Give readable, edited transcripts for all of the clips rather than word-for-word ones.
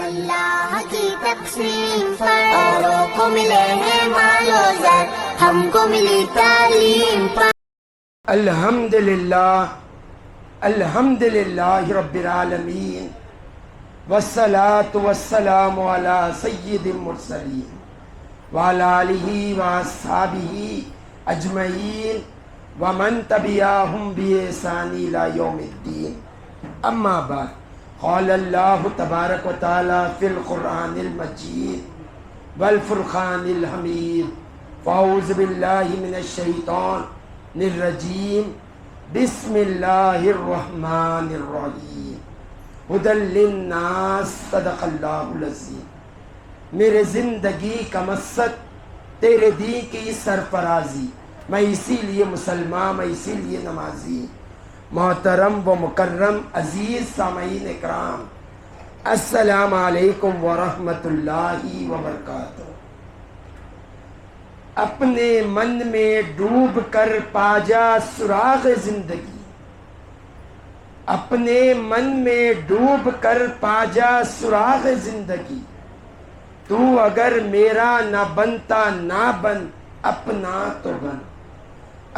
اللہ کی تقسیم پر اوروں کو ملے ہیں مال و زر، ہم کو ملی تعلیم پر۔ الحمدللہ رب العالمین، والصلاة والسلام علی سید المرسلین وعلی آلہ واصحابہ اجمعین ومن تبعہم بإحسان الی یوم الدین۔ اما بعد، قال اللہ تبارک و تعالی فی القرآن المجید والفرقان الحمید، فاعوذ باللہ من الشیطان الرجیم، بسم اللہ الرحمن الرحیم، ھدی للناس، صدق اللہ العظیم۔ میرے زندگی کا مقصد تیرے دین کی سرفرازی، میں اسی لیے مسلمان، میں اسی لیے نمازی۔ محترم و مکرم عزیز سامعین اکرام، السلام علیکم ورحمۃ اللہ وبرکاتہ۔ اپنے من میں ڈوب کر پا جا سراغ زندگی، اپنے من میں ڈوب کر پا جا سراغ زندگی، تو اگر میرا نہ بنتا نہ بن، اپنا تو بن۔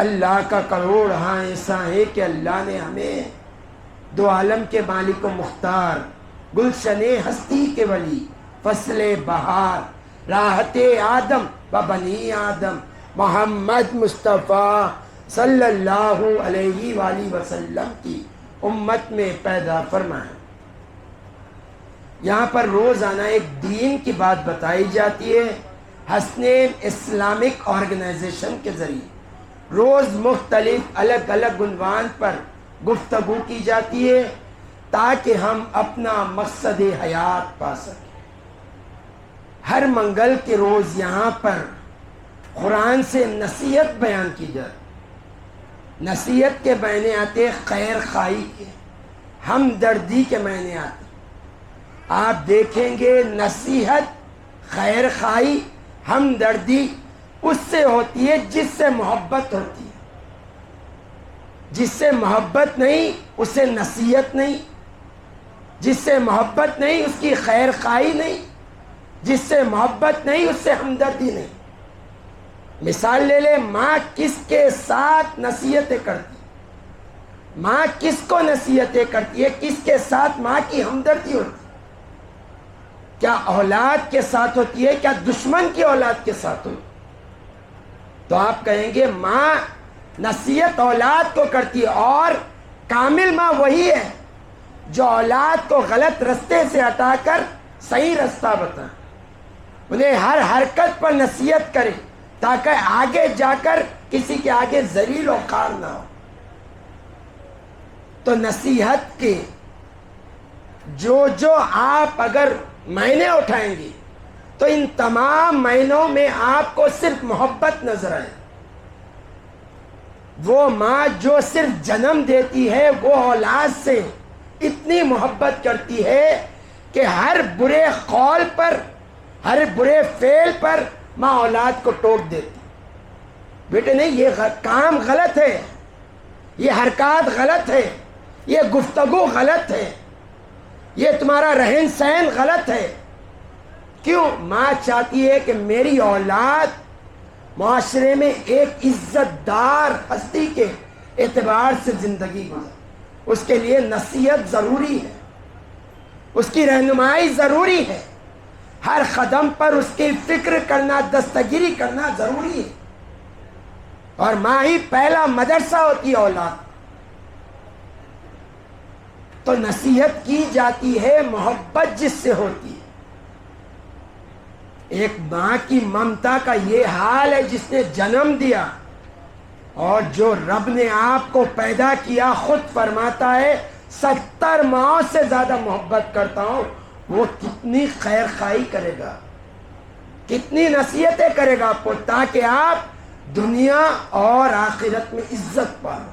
اللہ کا کروڑ ہاں ایسا ہے کہ اللہ نے ہمیں دو عالم کے مالک و مختار، گلشن ہستی کے ولی، فصل بہار، راحت آدم و بنی آدم، محمد مصطفیٰ صلی اللہ علیہ وآلہ وسلم کی امت میں پیدا فرمایا۔ یہاں پر روزانہ ایک دین کی بات بتائی جاتی ہے، حسنین اسلامک آرگنائزیشن کے ذریعے روز مختلف الگ الگ عنوان پر گفتگو کی جاتی ہے تاکہ ہم اپنا مقصد حیات پا سکیں۔ ہر منگل کے روز یہاں پر قرآن سے نصیحت بیان کی جاتی، نصیحت کے معنی آتے خیر خواہی کے، ہمدردی کے معنی آتے۔ آپ دیکھیں گے نصیحت، خیر خواہی، ہمدردی اس سے ہوتی ہے جس سے محبت ہوتی ہے۔ جس سے محبت نہیں اسے نصیحت نہیں، جس سے محبت نہیں اس کی خیر خواہی نہیں، جس سے محبت نہیں اس سے ہمدردی نہیں۔ مثال لے لے، ماں کس کے ساتھ نصیحتیں کرتی، ماں کس کو نصیحتیں کرتی ہے، کس کے ساتھ ماں کی ہمدردی ہوتی ہے؟ کیا اولاد کے ساتھ ہوتی ہے، کیا دشمن کی اولاد کے ساتھ ہوتی ہے؟ تو آپ کہیں گے ماں نصیحت اولاد کو کرتی ہے، اور کامل ماں وہی ہے جو اولاد کو غلط رستے سے ہٹا کر صحیح رستہ بتائے، انہیں ہر حرکت پر نصیحت کرے تاکہ آگے جا کر کسی کے آگے ذلیل و خوار نہ ہو۔ تو نصیحت کے جو آپ اگر معنی اٹھائیں گے تو ان تمام معنوں میں آپ کو صرف محبت نظر آئے۔ وہ ماں جو صرف جنم دیتی ہے وہ اولاد سے اتنی محبت کرتی ہے کہ ہر برے قول پر، ہر برے فعل پر ماں اولاد کو ٹوک دیتی، بیٹے نہیں یہ کام غلط ہے، یہ حرکات غلط ہے، یہ گفتگو غلط ہے، یہ تمہارا رہن سہن غلط ہے۔ کیوں؟ ماں چاہتی ہے کہ میری اولاد معاشرے میں ایک عزت دار ہستی کے اعتبار سے زندگی گزارے۔ اس کے لیے نصیحت ضروری ہے، اس کی رہنمائی ضروری ہے، ہر قدم پر اس کی فکر کرنا، دستگیری کرنا ضروری ہے، اور ماں ہی پہلا مدرسہ ہوتی ہے اولاد۔ تو نصیحت کی جاتی ہے محبت جس سے ہوتی ہے۔ ایک ماں کی ممتا کا یہ حال ہے جس نے جنم دیا، اور جو رب نے آپ کو پیدا کیا خود فرماتا ہے 70 ماؤں سے زیادہ محبت کرتا ہوں، وہ کتنی خیر خواہی کرے گا، کتنی نصیحتیں کرے گا آپ کو، تاکہ آپ دنیا اور آخرت میں عزت پائیں۔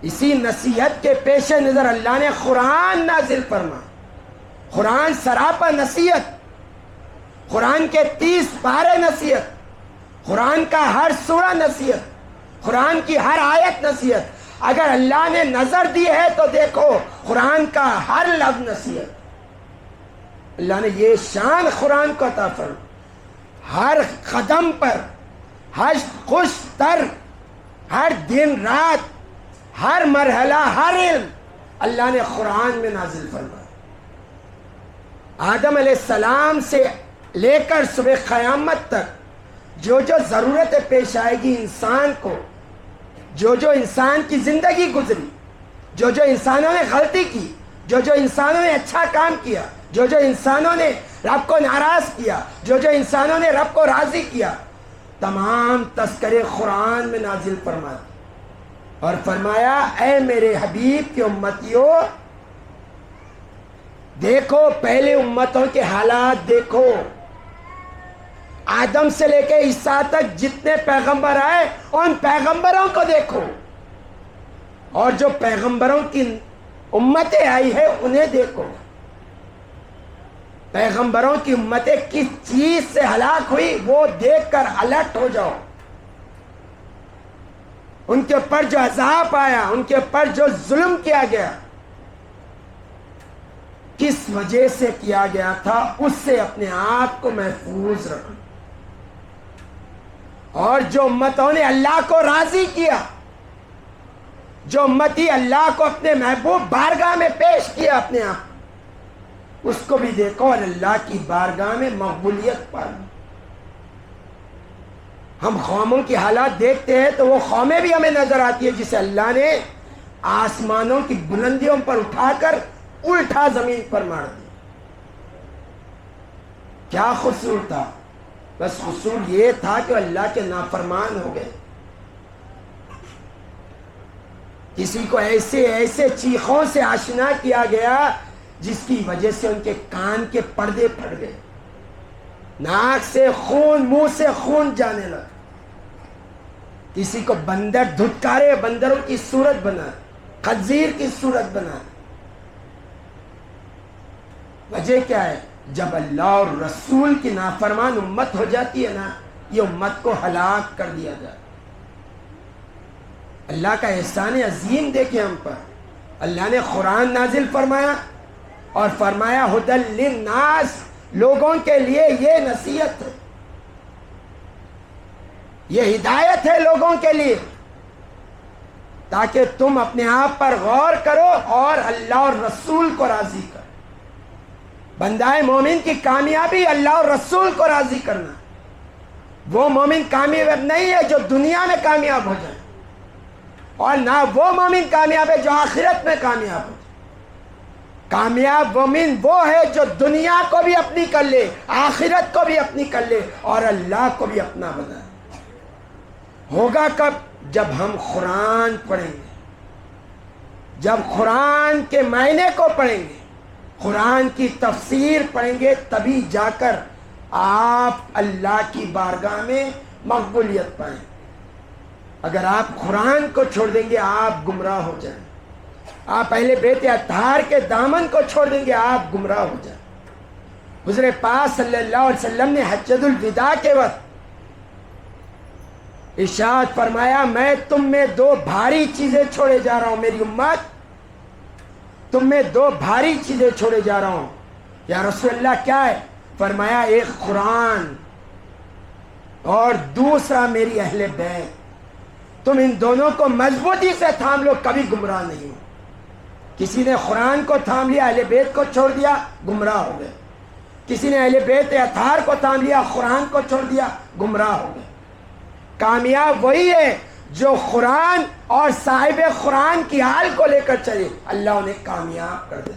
اسی نصیحت کے پیش نظر اللہ نے قرآن نازل فرمایا۔ قرآن سراپا نصیحت، قرآن کے 30 پارے نصیحت، قرآن کا ہر سورہ نصیحت، قرآن کی ہر آیت نصیحت۔ اگر اللہ نے نظر دی ہے تو دیکھو قرآن کا ہر لفظ نصیحت۔ اللہ نے یہ شان قرآن کو عطا فرمائی. ہر قدم پر، ہر خوش تر، ہر دن رات، ہر مرحلہ، ہر علم اللہ نے قرآن میں نازل فرمایا. آدم علیہ السلام سے لے کر صبح قیامت تک جو ضرورتیں پیش آئے گی انسان کو، جو انسان کی زندگی گزری، جو انسانوں نے غلطی کی، جو انسانوں نے اچھا کام کیا، جو انسانوں نے رب کو ناراض کیا، جو انسانوں نے رب کو راضی کیا، تمام تذکرے قرآن میں نازل فرمائے اور فرمایا اے میرے حبیب کی امتیوں، دیکھو پہلے امتوں کے حالات دیکھو. آدم سے لے کے عیسیٰ تک جتنے پیغمبر آئے ان پیغمبروں کو دیکھو، اور جو پیغمبروں کی امتیں آئی ہے انہیں دیکھو. پیغمبروں کی امتیں کس چیز سے ہلاک ہوئی وہ دیکھ کر الرٹ ہو جاؤ. ان کے اوپر جو عذاب آیا، ان کے اوپر جو ظلم کیا گیا، کس وجہ سے کیا گیا تھا، اس سے اپنے آپ کو محفوظ رکھو. اور جو امتوں نے اللہ کو راضی کیا، جو امتی اللہ کو اپنے محبوب بارگاہ میں پیش کیا اپنے آپ، اس کو بھی دیکھو اور اللہ کی بارگاہ میں مقبولیت پالو. ہم قوموں کی حالات دیکھتے ہیں تو وہ قومیں بھی ہمیں نظر آتی ہے جسے اللہ نے آسمانوں کی بلندیوں پر اٹھا کر الٹا زمین پر مار دیا. کیا قصور تھا؟ بس قصور یہ تھا کہ اللہ کے نافرمان ہو گئے. کسی کو ایسے چیخوں سے آشنا کیا گیا جس کی وجہ سے ان کے کان کے پردے پھٹ گئے، ناک سے خون، منہ سے خون جانے لگا. کسی کو بندر دھتکارے، بندروں کی صورت بنا، خنزیر کی صورت بنا. وجہ کیا ہے؟ جب اللہ اور رسول کی نافرمان امت ہو جاتی ہے نا، یہ امت کو ہلاک کر دیا جاتا. اللہ کا احسان عظیم دیکھیں ہم پر. اللہ نے قرآن نازل فرمایا اور فرمایا ہدی للناس، لوگوں کے لیے یہ نصیحت ہے، یہ ہدایت ہے لوگوں کے لیے، تاکہ تم اپنے آپ پر غور کرو اور اللہ اور رسول کو راضی کرو. بندہ مومن کی کامیابی اللہ اور رسول کو راضی کرنا. وہ مومن کامیاب نہیں ہے جو دنیا میں کامیاب ہو جائے، اور نہ وہ مومن کامیاب ہے جو آخرت میں کامیاب ہو جائے. کامیاب مومن وہ ہے جو دنیا کو بھی اپنی کر لے، آخرت کو بھی اپنی کر لے اور اللہ کو بھی اپنا بنائے. ہوگا کب؟ جب ہم قرآن پڑھیں گے، جب قرآن کے معنی کو پڑھیں گے، قرآن کی تفسیر پڑھیں گے، تبھی جا کر آپ اللہ کی بارگاہ میں مقبولیت پائیں. اگر آپ قرآن کو چھوڑ دیں گے آپ گمراہ ہو جائیں. آپ اہل بیت اطہار کے دامن کو چھوڑ دیں گے آپ گمراہ ہو جائیں. حضور پاک صلی اللہ علیہ وسلم نے حجۃ الوداع کے وقت ارشاد فرمایا میں تم میں دو بھاری چیزیں چھوڑے جا رہا ہوں، میری امت تم میں دو بھاری چیزیں چھوڑے جا رہا ہوں. یا رسول اللہ کیا ہے؟ فرمایا ایک قرآن اور دوسرا میری اہل بیت. تم ان دونوں کو مضبوطی سے تھام لو، کبھی گمراہ نہیں ہو. کسی نے قرآن کو تھام لیا، اہل بیت کو چھوڑ دیا، گمراہ ہو گئے. کسی نے اہل بیت اطہار کو تھام لیا، قرآن کو چھوڑ دیا، گمراہ ہو گئے. کامیاب وہی ہے جو قرآن اور صاحب قرآن کی حال کو لے کر چلے، اللہ انہیں کامیاب کر دے.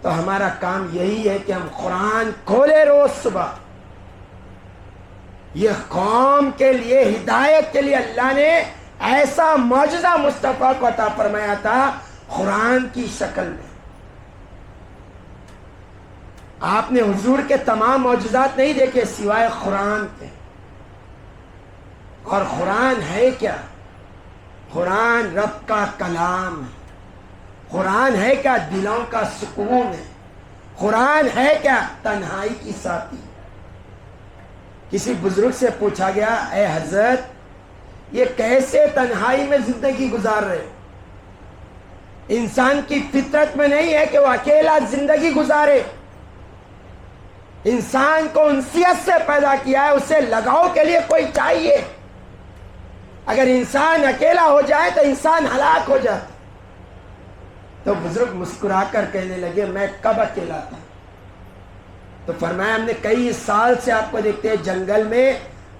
تو ہمارا کام یہی ہے کہ ہم قرآن کھولے روز صبح. یہ قوم کے لیے، ہدایت کے لیے اللہ نے ایسا معجزہ مصطفیٰ کو عطا فرمایا تھا قرآن کی شکل میں. آپ نے حضور کے تمام معجزات نہیں دیکھے سوائے قرآن کے. اور قرآن ہے کیا؟ قرآن رب کا کلام ہے. قرآن ہے کیا؟ دلوں کا سکون ہے. قرآن ہے کیا؟ تنہائی کی ساتھی. کسی بزرگ سے پوچھا گیا اے حضرت یہ کیسے تنہائی میں زندگی گزار رہے؟ انسان کی فطرت میں نہیں ہے کہ وہ اکیلا زندگی گزارے. انسان کو انسیت سے پیدا کیا ہے, اسے لگاؤ کے لیے کوئی چاہیے. اگر انسان اکیلا ہو جائے تو انسان ہلاک ہو جاتا. تو بزرگ مسکرا کر کہنے لگے میں کب اکیلا تھا؟ تو فرمایا ہم نے کئی سال سے آپ کو دیکھتے ہیں جنگل میں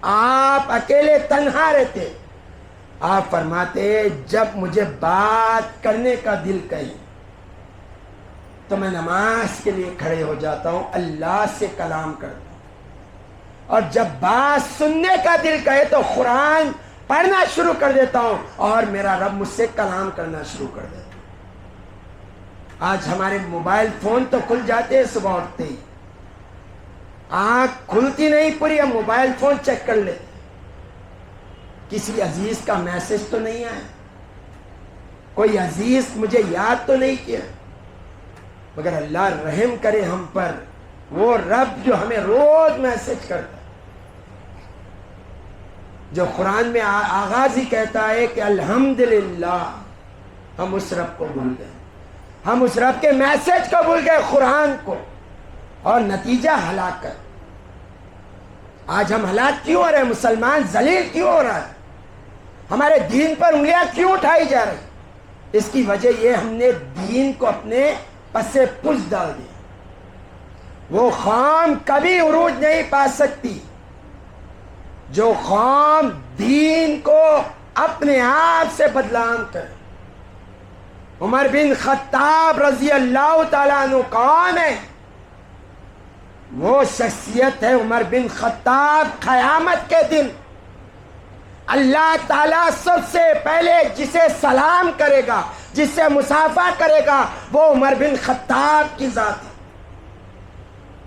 آپ اکیلے تنہا رہتے. آپ فرماتے جب مجھے بات کرنے کا دل کہے تو میں نماز کے لیے کھڑے ہو جاتا ہوں, اللہ سے کلام کرتا ہوں. اور جب بات سننے کا دل کہے تو قرآن پڑھنا شروع کر دیتا ہوں اور میرا رب مجھ سے کلام کرنا شروع کر دیتا. آج ہمارے موبائل فون تو کھل جاتے ہیں صبح اٹھتے ہی, آنکھ کھلتی نہیں پوری, ہم موبائل فون چیک کر لیتے. کسی عزیز کا میسج تو نہیں آیا, کوئی عزیز مجھے یاد تو نہیں کیا. مگر اللہ رحم کرے ہم پر, وہ رب جو ہمیں روز میسج کرتا ہے, جو قرآن میں آغاز ہی کہتا ہے کہ الحمدللہ. ہم اس رب کو بھول گئے, ہم اس رب کے میسج کو بھول گئے, قرآن کو, اور نتیجہ ہلاکت. آج ہم ہلاک کیوں ہو رہے ہیں؟ مسلمان ذلیل کیوں ہو رہا ہے؟ ہمارے دین پر انگلیاں کیوں اٹھائی جا رہی؟ اس کی وجہ یہ ہم نے دین کو اپنے پسے پش ڈال دیا. وہ قوم کبھی عروج نہیں پا سکتی جو قوم دین کو اپنے آپ سے بدنام کرے. عمر بن خطاب رضی اللہ تعالیٰ عنہ کون ہے؟ وہ شخصیت ہے عمر بن خطاب. قیامت کے دن اللہ تعالیٰ سب سے پہلے جسے سلام کرے گا, جس سے مصافحہ کرے گا, وہ عمر بن خطاب کی ذات ہے.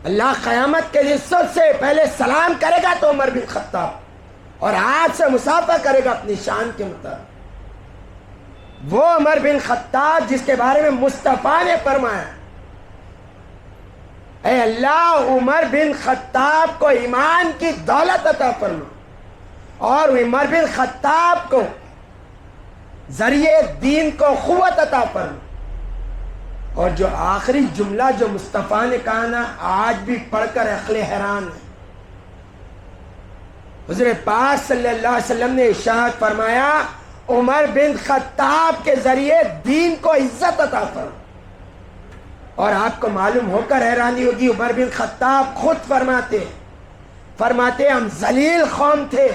اللہ قیامت کے لیے سب سے پہلے سلام کرے گا تو عمر بن خطاب, اور ہاتھ سے مصافحہ کرے گا اپنی شان کے مطابق. وہ عمر بن خطاب جس کے بارے میں مصطفیٰ نے فرمایا اے اللہ عمر بن خطاب کو ایمان کی دولت عطا فرما, اور عمر بن خطاب کو ذریعے دین کو قوت عطا فرما. اور جو آخری جملہ جو مصطفیٰ نے کہا نا, آج بھی پڑھ کر عقل حیران ہے. حضور پاک صلی اللہ علیہ وسلم نے ارشاد فرمایا عمر بن خطاب کے ذریعے دین کو عزت عطا فرما. اور آپ کو معلوم ہو کر حیرانی ہوگی, عمر بن خطاب خود فرماتے ہم ذلیل قوم تھے,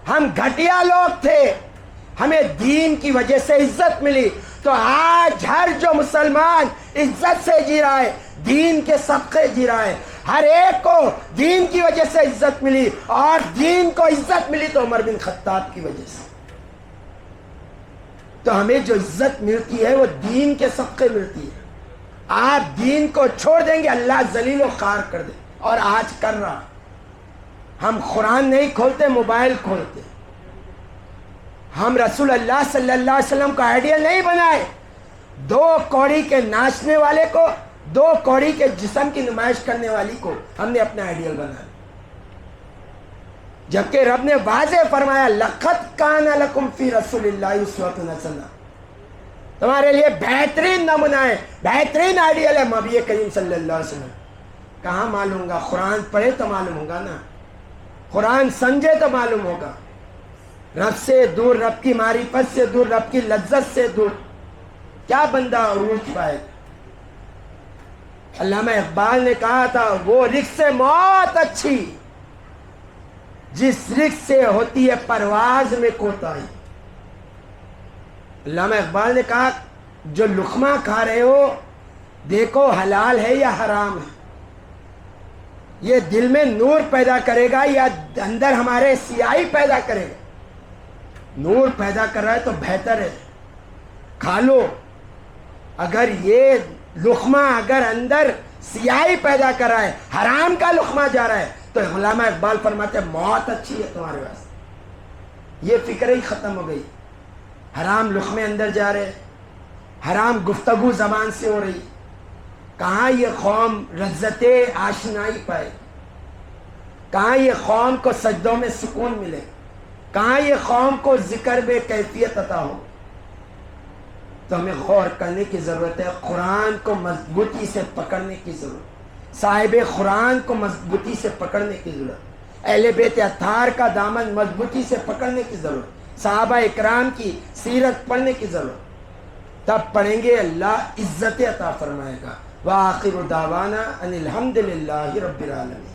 ہم گھٹیا لوگ تھے, ہمیں دین کی وجہ سے عزت ملی. تو آج ہر جو مسلمان عزت سے جی رہا ہے, دین کے صدقے جی رہا ہے, ہر ایک کو دین کی وجہ سے عزت ملی, اور دین کو عزت ملی تو عمر بن خطاب کی وجہ سے. تو ہمیں جو عزت ملتی ہے وہ دین کے صدقے ملتی ہے. آپ دین کو چھوڑ دیں گے اللہ ذلیل و خوار کر دے, اور آج کر رہا. ہم قرآن نہیں کھولتے, موبائل کھولتے. ہم رسول اللہ صلی اللہ علیہ وسلم کا آئیڈیل نہیں بنائے. 2 کوڑی کے ناچنے والے کو, 2 کوڑی کے جسم کی نمائش کرنے والی کو ہم نے اپنا آئیڈیل بنایا, جبکہ رب نے واضح فرمایا لقد کان لکم فی رسول اللہ اسوۃ حسنہ. تمہارے لیے بہترین نمونہ ہے, بہترین آئیڈیل ہے نبی کریم صلی اللہ علیہ وسلم. کہاں معلوم ہوگا؟ قرآن پڑھے تو معلوم ہوگا نا, قرآن سمجھے تو معلوم ہوگا. رب سے دور, رب کی معرفت سے دور, رب کی لذت سے دور کیا بندہ عروج پائے. علامہ اقبال نے کہا تھا وہ رزق سے موت اچھی جس رزق سے ہوتی ہے پرواز میں کوتاہی. علامہ اقبال نے کہا جو لقمہ کھا رہے ہو دیکھو حلال ہے یا حرام ہے, یہ دل میں نور پیدا کرے گا یا اندر ہمارے سیاہی پیدا کرے گا. نور پیدا کر رہا ہے تو بہتر ہے, کھا لو. اگر یہ لقمہ اگر اندر سیاہی پیدا کر رہا ہے, حرام کا لقمہ جا رہا ہے, تو علامہ اقبال فرماتے ہیں موت اچھی ہے تمہارے پاس. یہ فکر ہی ختم ہو گئی. حرام لقمے اندر جا رہے, حرام گفتگو زبان سے ہو رہی. کہاں یہ قوم لذت آشنائی پائے, کہاں یہ قوم کو سجدوں میں سکون ملے, کہاں یہ قوم کو ذکر بے کیفیت عطا ہو. تو ہمیں غور کرنے کی ضرورت ہے، قرآن کو مضبوطی سے پکڑنے کی ضرورت، صاحب قرآن کو مضبوطی سے پکڑنے کی ضرورت، اہل بیت اطہار کا دامن مضبوطی سے پکڑنے کی ضرورت، صحابہ اکرام کی سیرت پڑھنے کی ضرورت، تب پڑھیں گے اللہ عزت عطا فرمائے گا۔ وآخر دعوانا ان الحمد للہ رب العالمین۔